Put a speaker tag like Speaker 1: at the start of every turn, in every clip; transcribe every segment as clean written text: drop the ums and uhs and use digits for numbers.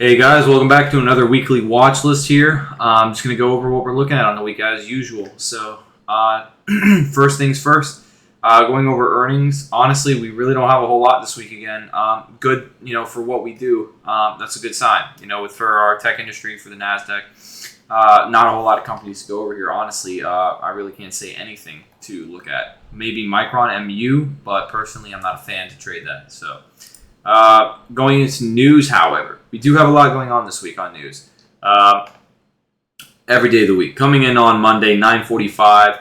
Speaker 1: Hey guys, welcome back to another weekly watch list here. I'm just going to go over what we're looking at on the week as usual. So, first things first, going over earnings. Honestly, we really don't have a whole lot this week again. Good, for what we do. That's a good sign, for our tech industry, for the NASDAQ. Not a whole lot of companies to go over here. Honestly, I really can't say anything to look at. Maybe Micron MU, but personally, I'm not a fan to trade that. So, going into news, however, we do have a lot going on this week on news. Every day of the week. Coming in on Monday, 9:45,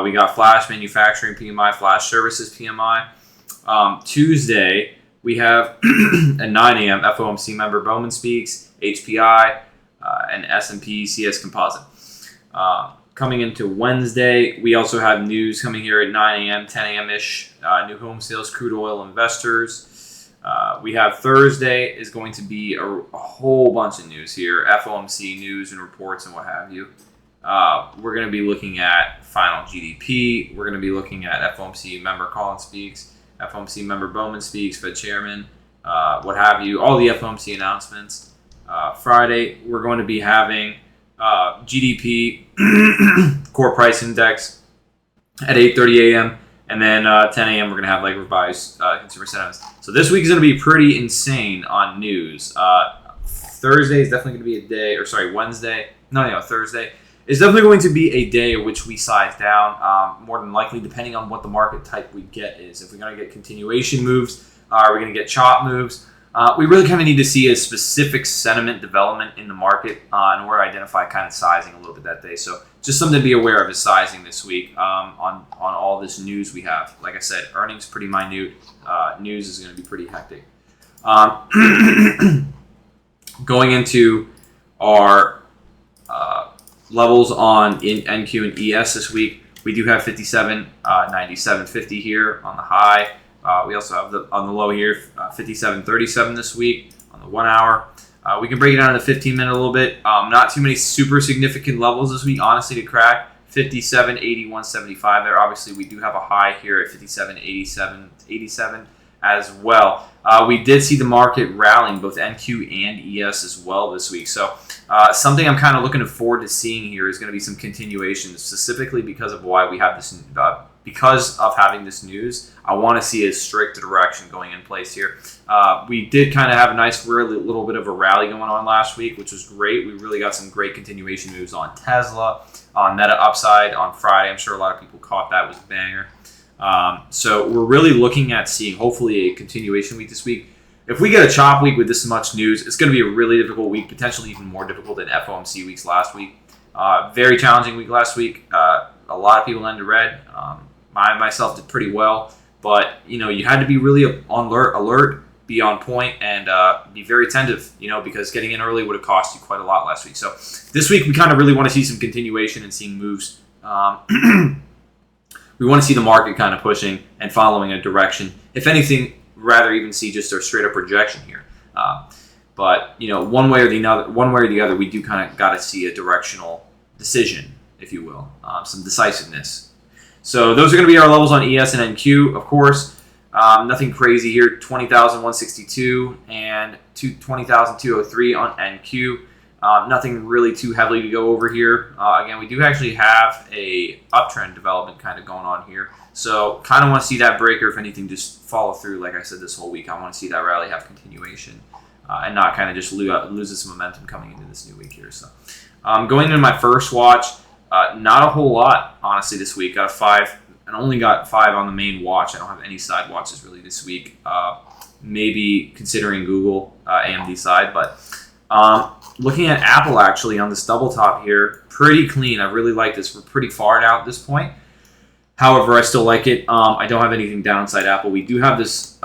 Speaker 1: we got Flash Manufacturing PMI, Flash Services PMI. Tuesday, we have at 9 a.m. FOMC member Bowman speaks, HPI, and S&P CS Composite. Coming into Wednesday, we also have news coming here at 9 a.m., 10 a.m.-ish, new home sales, crude oil investors. We have Thursday is going to be a whole bunch of news here, FOMC news and reports and what have you. We're going to be looking at final GDP. We're going to be looking at FOMC member Collins speaks, FOMC member Bowman speaks, Fed chairman, what have you, all the FOMC announcements. Friday, we're going to be having GDP core price index at 8:30 a.m. And then 10 a.m. we're going to have revised consumer sentiments. So this week is going to be pretty insane on news. Thursday is definitely going to be a day, Thursday is definitely going to be a day in which we size down, more than likely, depending on what the market type we get is. If we're going to get continuation moves, are we going to get chop moves? We really kind of need to see a specific sentiment development in the market in order to identify kind of sizing a little bit that day. So just something to be aware of is sizing this week on all this news we have. Like I said, earnings pretty minute. News is going to be pretty hectic. Going into our levels on NQ and ES this week, we do have 57, 97.50 here on the high. We also have on the low here 57.37 this week on the 1 hour. We can break it down to 15-minute a little bit. Not too many super significant levels this week, honestly, to crack. 57.80, 175 there. Obviously, we do have a high here at 57.87 as well. We did see the market rallying both NQ and ES as well this week. So something I'm kind of looking forward to seeing here is going to be some continuation, specifically because of why we have this. Because of having this news, I want to see a strict direction going in place here. We did kind of have a nice little bit of a rally going on last week, which was great. We really got some great continuation moves on Tesla, on Meta upside on Friday. I'm sure a lot of people caught that. It was a banger. So we're really looking at seeing hopefully a continuation week this week. If we get a chop week with this much news, it's going to be a really difficult week, potentially even more difficult than FOMC weeks last week. Very challenging week last week. A lot of people ended red. I myself did pretty well, but you had to be really alert, be on point, and be very attentive. Because getting in early would have cost you quite a lot last week. So this week we kind of really want to see some continuation and seeing moves. We want to see the market kind of pushing and following a direction. If anything, rather even see just a straight up projection here. But one way or the other, we do kind of got to see a directional decision, if you will, some decisiveness. So those are going to be our levels on ES and NQ, of course. Nothing crazy here. 20,162 and 20,203 on NQ. Nothing really too heavily to go over here. Again, we do actually have a uptrend development kind of going on here. So kind of want to see that breaker, if anything, just follow through. Like I said, this whole week, I want to see that rally have continuation and not kind of just lose some momentum coming into this new week here. So going into my first watch, not a whole lot, honestly, this week. Got a 5 and only got 5 on the main watch. I don't have any side watches really this week. Maybe considering Google, AMD side. But looking at Apple, actually, on this double top here, pretty clean. I really like this. We're pretty far out at this point. However, I still like it. I don't have anything downside Apple. We do have this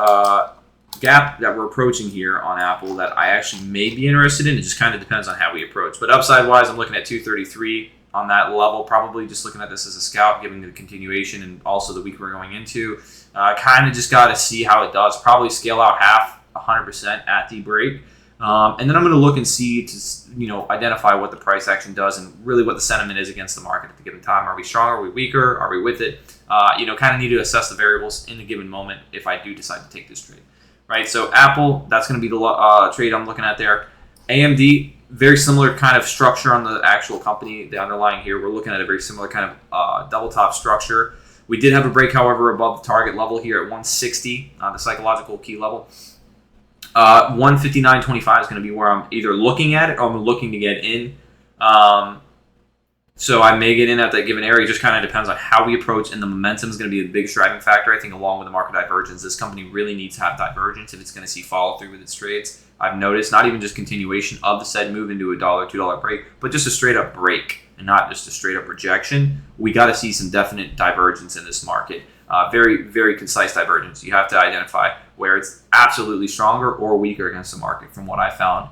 Speaker 1: gap that we're approaching here on Apple that I actually may be interested in. It just kind of depends on how we approach. But upside-wise, I'm looking at 233 on that level. Probably just looking at this as a scalp, giving the continuation and also the week we're going into. Kind of just got to see how it does. Probably scale out half, 100% at the break. And then I'm going to look and see to identify what the price action does and really what the sentiment is against the market at the given time. Are we strong? Are we weaker? Are we with it? Kind of need to assess the variables in the given moment if I do decide to take this trade. Right, so Apple, that's going to be the trade I'm looking at there. AMD, very similar kind of structure on the actual company, the underlying here. We're looking at a very similar kind of double top structure. We did have a break, however, above the target level here at 160, the psychological key level. 159.25 is going to be where I'm either looking at it or I'm looking to get in. So I may get in at that given area. It just kind of depends on how we approach, and the momentum is going to be a big driving factor. I think along with the market divergence, this company really needs to have divergence if it's going to see follow through with its trades. I've noticed not even just continuation of the said move into a $1, $2 break, but just a straight up break and not just a straight up rejection. We got to see some definite divergence in this market. Very, very concise divergence. You have to identify where it's absolutely stronger or weaker against the market from what I found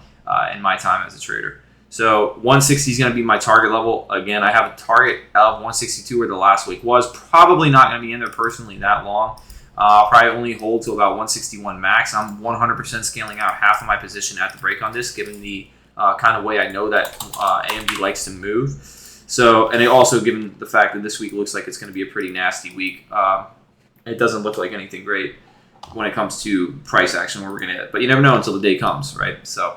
Speaker 1: in my time as a trader. So 160 is going to be my target level. Again, I have a target of 162 where the last week was. Probably not going to be in there personally that long. I'll probably only hold to about 161 max. I'm 100% scaling out half of my position at the break on this, given the kind of way I know that AMD likes to move. So, and it also given the fact that this week looks like it's going to be a pretty nasty week. It doesn't look like anything great when it comes to price action where we're going to hit. But you never know until the day comes, right? So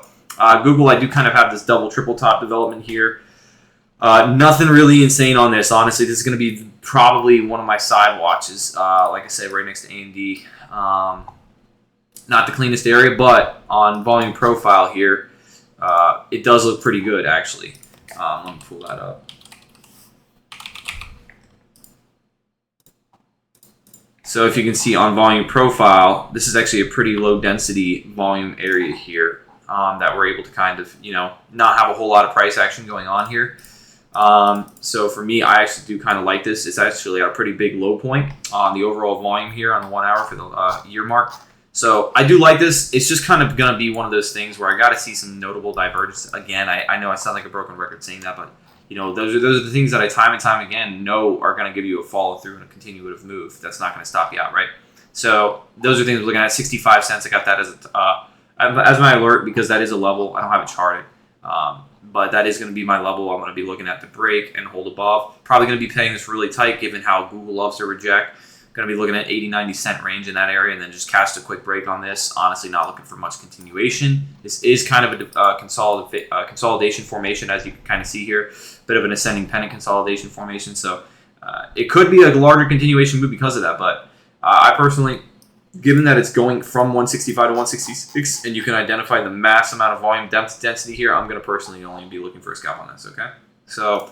Speaker 1: Google, I do kind of have this double, triple top development here. Nothing really insane on this. Honestly, this is going to be probably one of my side watches. Like I said, right next to AMD. Not the cleanest area, but on volume profile here, it does look pretty good, actually. Let me pull that up. So if you can see on volume profile, this is actually a pretty low density volume area here that we're able to kind of, not have a whole lot of price action going on here. So for me, I actually do kind of like this. It's actually a pretty big low point on the overall volume here on the 1 hour for the year mark. So I do like this. It's just kind of going to be one of those things where I got to see some notable divergence. Again, I know I sound like a broken record saying that, but those are the things that I time and time again know are going to give you a follow through and a continuative move. That's not going to stop you out, right? So those are things we're looking at. 65 cents. I got that as my alert because that is a level. I don't have it charted. But that is going to be my level. I'm going to be looking at the break and hold above. Probably going to be playing this really tight given how Google loves to reject. Going to be looking at 80, 90 cent range in that area and then just cast a quick break on this. Honestly, not looking for much continuation. This is kind of a consolidation formation, as you can kind of see here. Bit of an ascending pennant consolidation formation. So it could be a larger continuation move because of that. But I personally, given that it's going from 165 to 166 and you can identify the mass amount of volume density here, I'm going to personally only be looking for a scalp on this, okay? So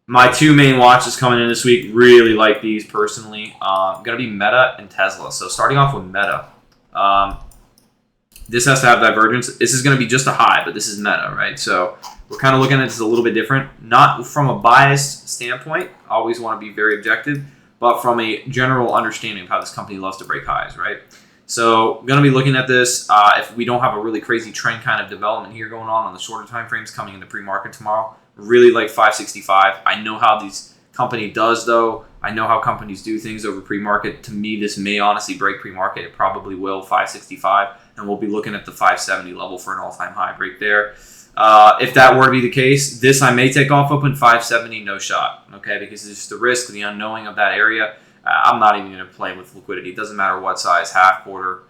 Speaker 1: my two main watches coming in this week, really like these personally. Going to be Meta and Tesla. So starting off with Meta. This has to have divergence. This is going to be just a high, but this is Meta, right? So we're kind of looking at this a little bit different. Not from a biased standpoint. Always want to be very objective. But from a general understanding of how this company loves to break highs, right? So going to be looking at this. If we don't have a really crazy trend kind of development here going on the shorter time frames coming into pre-market tomorrow, really like 565. I know how this company does, though. I know how companies do things over pre-market. To me, this may honestly break pre-market. It probably will, 565. And we'll be looking at the 570 level for an all-time high break there. If that were to be the case, this I may take off open 570, no shot, okay? Because it's just the risk, the unknowing of that area. I'm not even going to play with liquidity. It doesn't matter what size, half, quarter,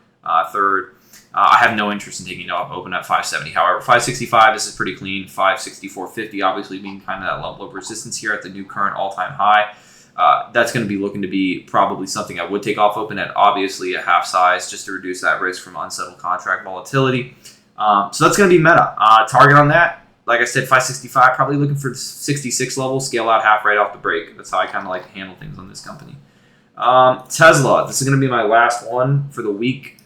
Speaker 1: third. I have no interest in taking it off open at 570. However, 565, this is pretty clean. 564.50, obviously being kind of that level of resistance here at the new current all-time high. That's going to be looking to be probably something I would take off open at obviously a half size just to reduce that risk from unsettled contract volatility. So that's going to be Meta. Target on that, like I said, 565, probably looking for the 66 level, scale out half right off the break. That's how I kind of like to handle things on this company. Tesla, this is going to be my last one for the week.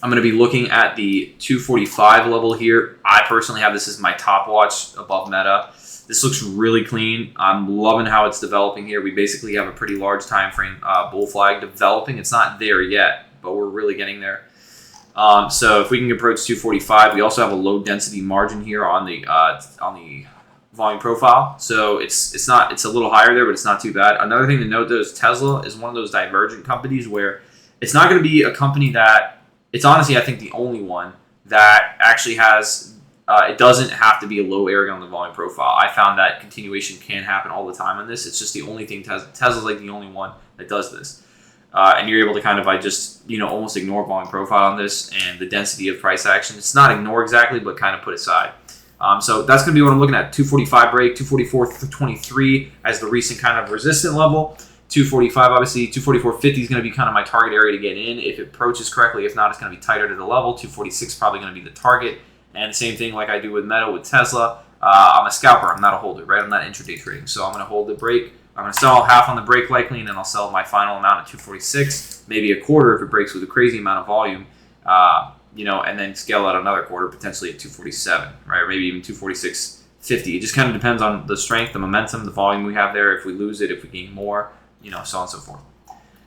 Speaker 1: I'm going to be looking at the 245 level here. I personally have this as my top watch above Meta. This looks really clean. I'm loving how it's developing here. We basically have a pretty large time frame bull flag developing. It's not there yet, but we're really getting there. So if we can approach 245, we also have a low density margin here on the volume profile. So it's a little higher there, but it's not too bad. Another thing to note though is Tesla is one of those divergent companies where it's not going to be a company that, it's honestly, I think, the only one that actually has, it doesn't have to be a low area on the volume profile. I found that continuation can happen all the time on this. It's just the only thing, Tesla's like the only one that does this. and you're able to kind of, I just, almost ignore volume profile on this and the density of price action. It's not ignore exactly, but kind of put aside. So that's going to be what I'm looking at. 245 break, 244.23 as the recent kind of resistant level. 245, obviously, 244.50 is going to be kind of my target area to get in if it approaches correctly. If not, it's going to be tighter to the level. 246 is probably going to be the target. And same thing like I do with Meta, with Tesla. I'm a scalper. I'm not a holder, right? I'm not intraday trading. So I'm going to hold the break. I'm going to sell half on the break likely, and then I'll sell my final amount at 246, maybe a quarter if it breaks with a crazy amount of volume, and then scale out another quarter potentially at 247, right? Or maybe even 246.50. It just kind of depends on the strength, the momentum, the volume we have there. If we lose it, if we gain more, so on and so forth.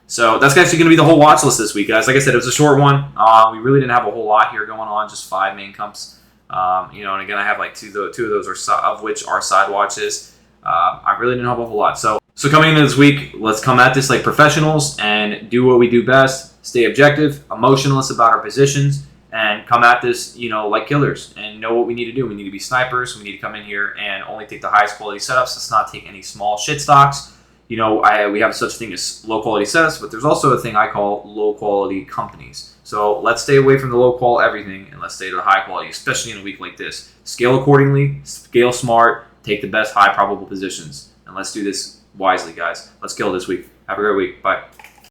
Speaker 1: So that's actually going to be the whole watch list this week, guys. Like I said, it was a short one. We really didn't have a whole lot here going on, just 5 main comps. And again, I have like two of those of which are side watches. I really didn't have a whole lot. So coming into this week, let's come at this like professionals and do what we do best. Stay objective, emotionless about our positions, and come at this, like killers and know what we need to do. We need to be snipers. We need to come in here and only take the highest quality setups. Let's not take any small shit stocks. We have such a thing as low quality setups, but there's also a thing I call low quality companies. So let's stay away from the low qual everything and let's stay to the high quality, especially in a week like this. Scale accordingly, scale smart, take the best high probable positions, and let's do this wisely, guys. Let's kill this week. Have a great week. Bye.